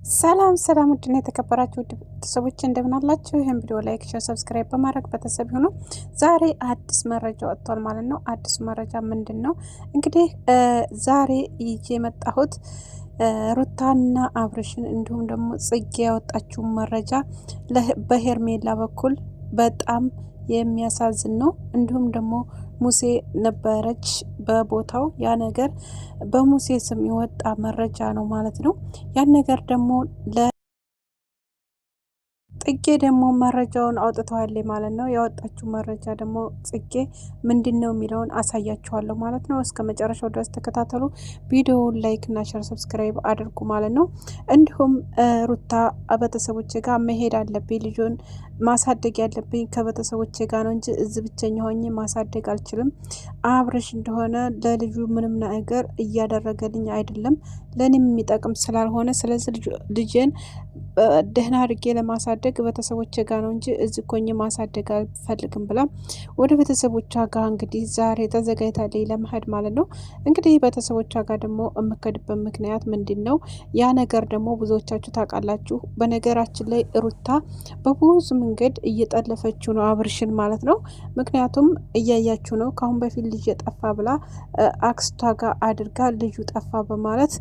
ሰላም ሰላም፣ ውድና የተከበራችሁ ውድ ቤተሰቦች እንደምን አላችሁ? ይህን ቪዲዮ ላይክ፣ ሼር፣ ሰብስክራይብ በማድረግ ቤተሰብ ይሁኑ። ዛሬ አዲስ መረጃ ወጥቷል ማለት ነው። አዲሱ መረጃ ምንድን ነው? እንግዲህ ዛሬ ይዤ የመጣሁት ሩታና አብርሽን እንዲሁም ደግሞ ጽጌ ያወጣችው መረጃ በሄርሜላ በኩል በጣም የሚያሳዝን ነው። እንዲሁም ደግሞ ሙሴ ነበረች በቦታው። ያ ነገር በሙሴ ስም የወጣ መረጃ ነው ማለት ነው። ያን ነገር ደግሞ ጽጌ ደግሞ መረጃውን አውጥተዋል ማለት ነው። ያወጣችው መረጃ ደግሞ ጽጌ ምንድን ነው የሚለውን አሳያችኋለሁ ማለት ነው። እስከ መጨረሻው ድረስ ተከታተሉ። ቪዲዮውን ላይክ እና ሸር ሰብስክራይብ አድርጉ ማለት ነው። እንዲሁም ሩታ ቤተሰቦቼ ጋር መሄድ አለብኝ፣ ልጁን ማሳደግ ያለብኝ ከቤተሰቦቼ ጋር ነው እንጂ እዚህ ብቸኛ ሆኜ ማሳደግ አልችልም። አብርሽ እንደሆነ ለልጁ ምንም ነገር እያደረገልኝ አይደለም፣ ለእኔም የሚጠቅም ስላልሆነ ስለዚህ ልጄን ደህና አድርጌ ለማሳደግ ቤተሰቦቼ ጋር ነው እንጂ እዚህ ኮኝ ማሳደግ አልፈልግም ብላ ወደ ቤተሰቦቿ ጋር እንግዲህ ዛሬ ተዘጋጅታለች ለመሄድ ማለት ነው። እንግዲህ ቤተሰቦቿ ጋር ደግሞ የምከድበት ምክንያት ምንድን ነው? ያ ነገር ደግሞ ብዙዎቻችሁ ታውቃላችሁ። በነገራችን ላይ ሩታ በብዙ መንገድ እየጠለፈችው ነው አብርሽን ማለት ነው። ምክንያቱም እያያችሁ ነው። ከአሁን በፊት ልጅ ጠፋ ብላ አክስቷ ጋር አድርጋ ልጁ ጠፋ በማለት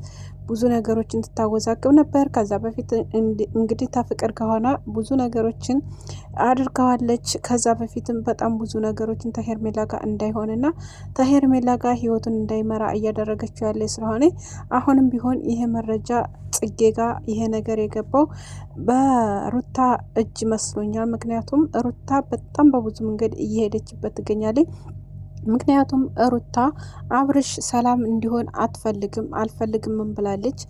ብዙ ነገሮችን ትታወዛግብ ነበር። ከዛ በፊት እንግዲህ ተፍቅር ከሆነ ብዙ ነገሮችን አድርገዋለች። ከዛ በፊትም በጣም ብዙ ነገሮችን ተሄርሜላ ጋር እንዳይሆንና ተሄርሜላ ጋር ህይወቱን እንዳይመራ እያደረገችው ያለ ስለሆነ አሁንም ቢሆን ይሄ መረጃ ጽጌ ጋር ይሄ ነገር የገባው በሩታ እጅ መስሎኛል። ምክንያቱም ሩታ በጣም በብዙ መንገድ እየሄደችበት ትገኛለች። ምክንያቱም ሩታ አብርሽ ሰላም እንዲሆን አልፈልግም ብላለች።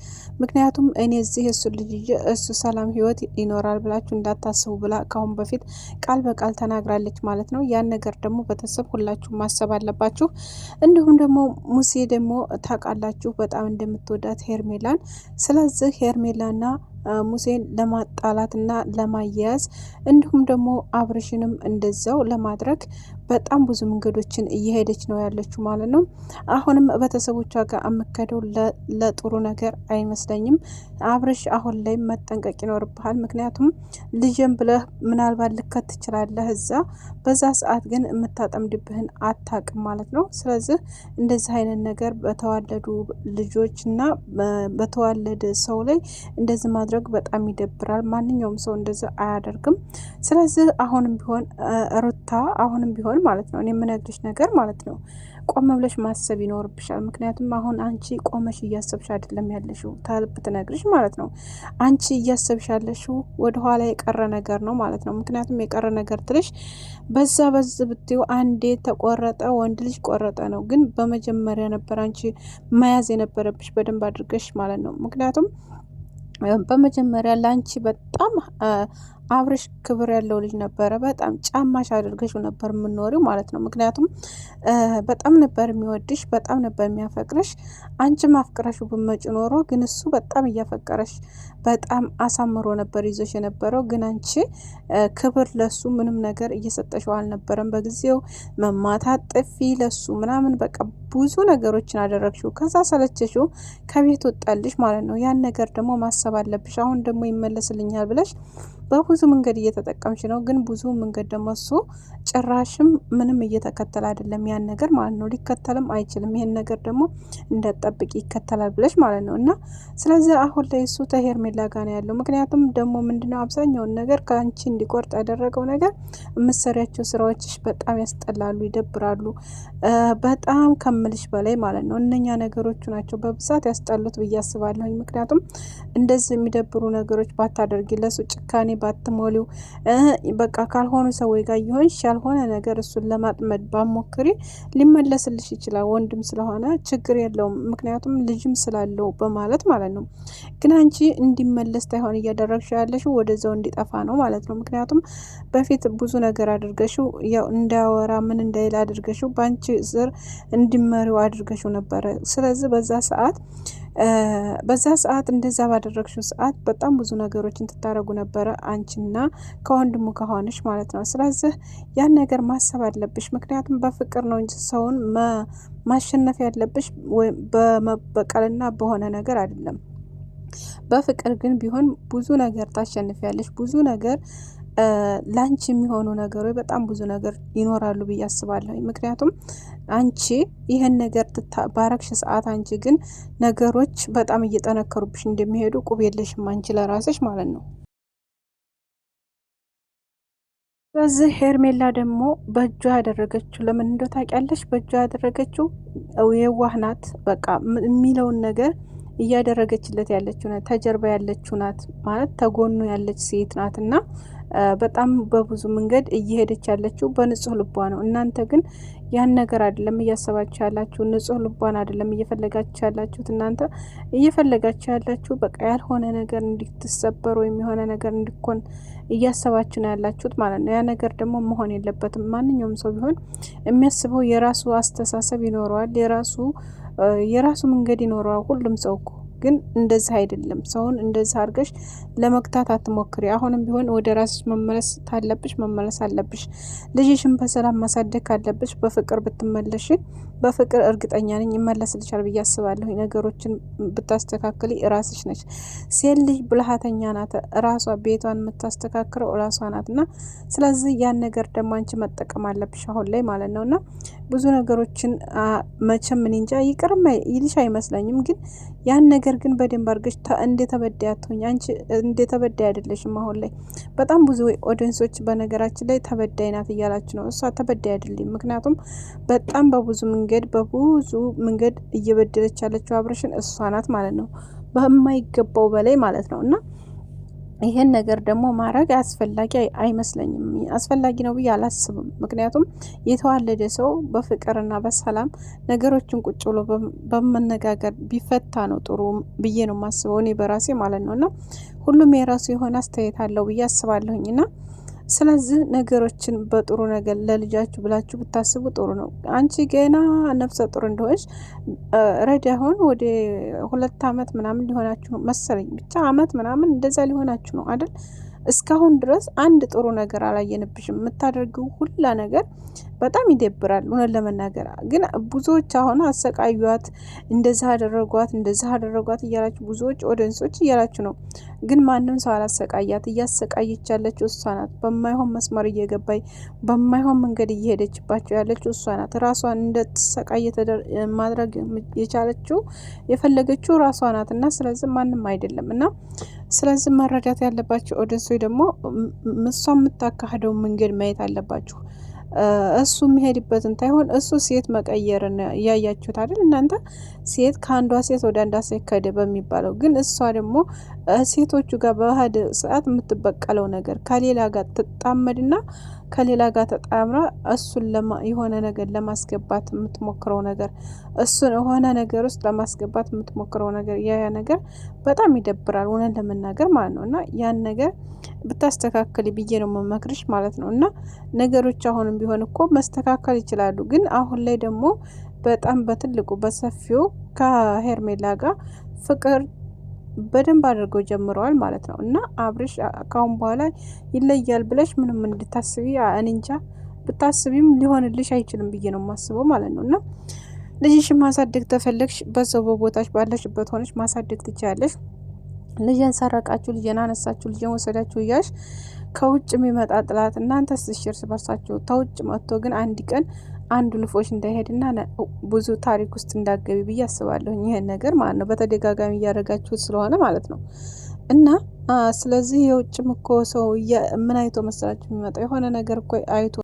ምክንያቱም እኔ እዚህ እሱ ልጅ እሱ ሰላም ህይወት ይኖራል ብላችሁ እንዳታስቡ ብላ ካሁን በፊት ቃል በቃል ተናግራለች ማለት ነው። ያን ነገር ደግሞ ቤተሰብ ሁላችሁ ማሰብ አለባችሁ። እንዲሁም ደግሞ ሙሴ ደግሞ ታውቃላችሁ በጣም እንደምትወዳት ሄርሜላን። ስለዚህ ሄርሜላና ሙሴን ለማጣላትና ለማያያዝ እንዲሁም ደግሞ አብርሽንም እንደዛው ለማድረግ በጣም ብዙ መንገዶችን እየሄደች ነው ያለችው ማለት ነው። አሁንም ቤተሰቦቿ ጋር የምከደው ለጥሩ ነገር አይመስለኝም። አብርሽ አሁን ላይ መጠንቀቅ ይኖርብሃል። ምክንያቱም ልጅም ብለህ ምናልባት ልከት ትችላለህ እዛ፣ በዛ ሰዓት ግን የምታጠምድብህን አታቅም ማለት ነው። ስለዚህ እንደዚህ አይነት ነገር በተዋለዱ ልጆችና በተዋለደ ሰው ላይ እንደዚህ ማድረግ በጣም ይደብራል። ማንኛውም ሰው እንደዚህ አያደርግም። ስለዚህ አሁንም ቢሆን ሩታ አሁንም ቢሆን ማለት ነው እኔ የምነግርሽ ነገር ማለት ነው ቆም ብለሽ ማሰብ ይኖርብሻል። ምክንያቱም አሁን አንቺ ቆመሽ እያሰብሽ አይደለም ያለሽው ብትነግርሽ ማለት ነው። አንቺ እያሰብሽ ያለሽው ወደኋላ የቀረ ነገር ነው ማለት ነው። ምክንያቱም የቀረ ነገር ትልሽ በዛ ብትዩ አንዴ ተቆረጠ ወንድ ልጅ ቆረጠ ነው። ግን በመጀመሪያ ነበር አንቺ መያዝ የነበረብሽ በደንብ አድርገሽ ማለት ነው። ምክንያቱም በመጀመሪያ ላንቺ በጣም አብርሽ ክብር ያለው ልጅ ነበረ። በጣም ጫማሽ አድርገሽው ነበር የምኖሪው ማለት ነው። ምክንያቱም በጣም ነበር የሚወድሽ፣ በጣም ነበር የሚያፈቅርሽ። አንቺም አፍቅረሽው ብመጭ ኖሮ ግን እሱ በጣም እያፈቀረሽ በጣም አሳምሮ ነበር ይዞሽ የነበረው። ግን አንቺ ክብር ለሱ ምንም ነገር እየሰጠሽው አልነበረም። በጊዜው መማታት፣ ጥፊ ለሱ ምናምን በቃ ብዙ ነገሮችን አደረግሽው። ከዛ ሰለቸሽው፣ ከቤት ወጣልሽ ማለት ነው። ያን ነገር ደግሞ ማሰብ አለብሽ። አሁን ደግሞ ይመለስልኛል ብለሽ በብዙ መንገድ እየተጠቀምሽ ነው። ግን ብዙ መንገድ ደግሞ እሱ ጭራሽም ምንም እየተከተለ አይደለም ያን ነገር ማለት ነው። ሊከተልም አይችልም። ይሄን ነገር ደግሞ እንደጠብቅ ይከተላል ብለሽ ማለት ነው። እና ስለዚህ አሁን ላይ እሱ ተሄርሜላ ጋር ነው ያለው። ምክንያቱም ደግሞ ምንድነው አብዛኛውን ነገር ከአንቺ እንዲቆርጥ ያደረገው ነገር የምትሰሪያቸው ስራዎችሽ በጣም ያስጠላሉ፣ ይደብራሉ። በጣም ከምልሽ በላይ ማለት ነው። እነኛ ነገሮቹ ናቸው በብዛት ያስጠሉት ብዬ አስባለሁ። ምክንያቱም እንደዚህ የሚደብሩ ነገሮች ባታደርጊ፣ ለሱ ጭካኔ ባትሞሊው፣ በቃ ካልሆኑ ሰዎች ጋር ይሆንሽ ያልሆነ ነገር እሱን ለማጥመድ ባሞክሪ ሊመለስልሽ ይችላል። ወንድም ስለሆነ ችግር የለውም። ምክንያቱም ልጅም ስላለው በማለት ማለት ነው። ግን አንቺ እንዲመለስ ታይሆን እያደረግሽ ያለሽው ወደዛው እንዲጠፋ ነው ማለት ነው። ምክንያቱም በፊት ብዙ ነገር አድርገሽው ያው እንዳያወራ ምን እንዳይል አድርገሽው በአንቺ ስር እንዲመሪው አድርገሽው ነበረ። ስለዚህ በዛ ሰዓት እንደዛ ባደረግሽው ሰዓት በጣም ብዙ ነገሮችን ትታረጉ ነበረ አንቺና ከወንድሙ ከሆነሽ ማለት ነው። ስለዚህ ያን ነገር ማሰብ አለብሽ። ምክንያቱም በፍቅር ነው እንጂ ሰውን ማሸነፍ ያለብሽ በመበቀልና በሆነ ነገር አይደለም። በፍቅር ግን ቢሆን ብዙ ነገር ታሸንፊያለሽ። ብዙ ነገር ላንቺ የሚሆኑ ነገሮች በጣም ብዙ ነገር ይኖራሉ ብዬ አስባለሁ። ምክንያቱም አንቺ ይህን ነገር ባረግሽ ሰዓት አንቺ ግን ነገሮች በጣም እየጠነከሩብሽ እንደሚሄዱ ቁብ የለሽም አንቺ ለራስሽ ማለት ነው። ስለዚህ ሄርሜላ ደግሞ በእጇ ያደረገችው ለምን እንደው ታውቂያለሽ? በእጇ ያደረገችው የዋህ ናት። በቃ የሚለውን ነገር እያደረገችለት ያለችው ናት። ተጀርባ ያለችው ናት ማለት ተጎኑ ያለች ሴት ናት እና በጣም በብዙ መንገድ እየሄደች ያለችው በንጹህ ልቧ ነው። እናንተ ግን ያን ነገር አይደለም እያሰባችሁ ያላችሁ፣ ንጹህ ልቧን አይደለም እየፈለጋችሁ ያላችሁት። እናንተ እየፈለጋችሁ ያላችሁ በቃ ያልሆነ ነገር እንድትሰበር ወይም የሆነ ነገር እንዲኮን እያሰባችሁ ነው ያላችሁት ማለት ነው። ያ ነገር ደግሞ መሆን የለበትም። ማንኛውም ሰው ቢሆን የሚያስበው የራሱ አስተሳሰብ ይኖረዋል፣ የራሱ መንገድ ይኖረዋል። ሁሉም ሰው እኮ ግን እንደዚህ አይደለም። ሰውን እንደዚህ አድርገሽ ለመግታት አትሞክሪ። አሁንም ቢሆን ወደ ራስሽ መመለስ ታለብሽ መመለስ አለብሽ። ልጅሽን በሰላም ማሳደግ ካለብሽ በፍቅር ብትመለሽ፣ በፍቅር እርግጠኛ ነኝ ይመለስልሻል ብዬ አስባለሁ። ነገሮችን ብታስተካክሊ ራስሽ ነች። ሴት ልጅ ብልሃተኛ ናት። ራሷ ቤቷን የምታስተካክረው ራሷ ናት እና ስለዚህ ያን ነገር ደግሞ አንቺ መጠቀም አለብሽ አሁን ላይ ማለት ነው። እና ብዙ ነገሮችን መቼም እኔ እንጃ ይቅርም ይልሽ አይመስለኝም ግን ያን ነገር ግን በደንብ አድርገሽ እንደ ተበዳይ አትሆኝ። አንቺ እንደ ተበዳይ አይደለሽም። አሁን ላይ በጣም ብዙ ኦዲየንሶች በነገራችን ላይ ተበዳይ ናት እያላችሁ ነው። እሷ ተበዳይ አይደለም። ምክንያቱም በጣም በብዙ መንገድ እየበደለች ያለችው አብርሽን እሷ ናት ማለት ነው፣ በማይገባው በላይ ማለት ነው። እና ይሄን ነገር ደግሞ ማድረግ አስፈላጊ አይመስለኝም። አስፈላጊ ነው ብዬ አላስብም። ምክንያቱም የተዋለደ ሰው በፍቅርና በሰላም ነገሮችን ቁጭ ብሎ በመነጋገር ቢፈታ ነው ጥሩ ብዬ ነው የማስበው እኔ በራሴ ማለት ነው። እና ሁሉም የራሱ የሆነ አስተያየት አለው ብዬ አስባለሁኝ እና ስለዚህ ነገሮችን በጥሩ ነገር ለልጃችሁ ብላችሁ ብታስቡ ጥሩ ነው። አንቺ ገና ነፍሰ ጡር እንደሆነች ረዲ አሁን ወደ 2 አመት ምናምን ሊሆናችሁ ነው መሰለኝ፣ ብቻ አመት ምናምን እንደዛ ሊሆናችሁ ነው አይደል? እስካሁን ድረስ አንድ ጥሩ ነገር አላየንብሽም። የምታደርገው ሁላ ነገር በጣም ይደብራል። እውነት ለመናገር ግን ብዙዎች አሁን አሰቃዩት፣ እንደዚህ አደረጓት እያላችሁ ብዙዎች ኦዲየንሶች እያላችሁ ነው። ግን ማንም ሰው አላሰቃያት። እያሰቃየች ያለችው እሷ ናት። በማይሆን መስመር እየገባይ በማይሆን መንገድ እየሄደችባቸው ያለችው እሷ ናት። ራሷን እንደተሰቃየ ማድረግ የቻለችው የፈለገችው ራሷ ናት እና ስለዚህ ማንም አይደለም እና ስለዚህ መረዳት ያለባቸው ኦዲየንሶች ደግሞ እሷ የምታካሂደውን መንገድ ማየት አለባችሁ። እሱ የሚሄድበትን ታይሆን እሱ ሴት መቀየርን እያያችሁት አይደል እናንተ? ሴት ከአንዷ ሴት ወደ አንዷ ሴት ከደ በሚባለው ግን እሷ ደግሞ ሴቶቹ ጋር በህድ ሰዓት የምትበቀለው ነገር ከሌላ ጋር ትጣመድና ከሌላ ጋር ተጣምራ እሱን የሆነ ነገር ለማስገባት የምትሞክረው ነገር እሱን የሆነ ነገር ውስጥ ለማስገባት የምትሞክረው ነገር ያ ነገር በጣም ይደብራል፣ እውነት ለመናገር ማለት ነው። እና ያን ነገር ብታስተካከል ብዬ ነው መመክርሽ ማለት ነው። እና ነገሮች አሁንም ቢሆን እኮ መስተካከል ይችላሉ። ግን አሁን ላይ ደግሞ በጣም በትልቁ በሰፊው ከሄርሜላ ጋር ፍቅር በደንብ አድርገው ጀምረዋል ማለት ነው። እና አብርሽ ካሁን በኋላ ይለያል ብለሽ ምንም እንድታስቢ እኔ እንጃ፣ ብታስቢም ሊሆንልሽ አይችልም ብዬ ነው የማስበው ማለት ነው። እና ልጅሽን ማሳደግ ተፈለግሽ በዛው በቦታሽ ባለሽበት ሆነሽ ማሳደግ ትችያለሽ። ልጅን ሰረቃችሁ፣ ልጅን አነሳችሁ፣ ልጅን ወሰዳችሁ እያልሽ ከውጭ የሚመጣ ጥላት እናንተ እርስ በርሳችሁ ተውጭ መጥቶ ግን አንድ ቀን አንዱ ልፎች እንዳይሄድና ብዙ ታሪክ ውስጥ እንዳገቢ ብዬ አስባለሁ። ይሄን ነገር ማለት ነው በተደጋጋሚ እያደረጋችሁት ስለሆነ ማለት ነው። እና ስለዚህ የውጭም እኮ ሰው ምን አይቶ መሰላችሁ የሚመጣው የሆነ ነገር እኮ አይቶ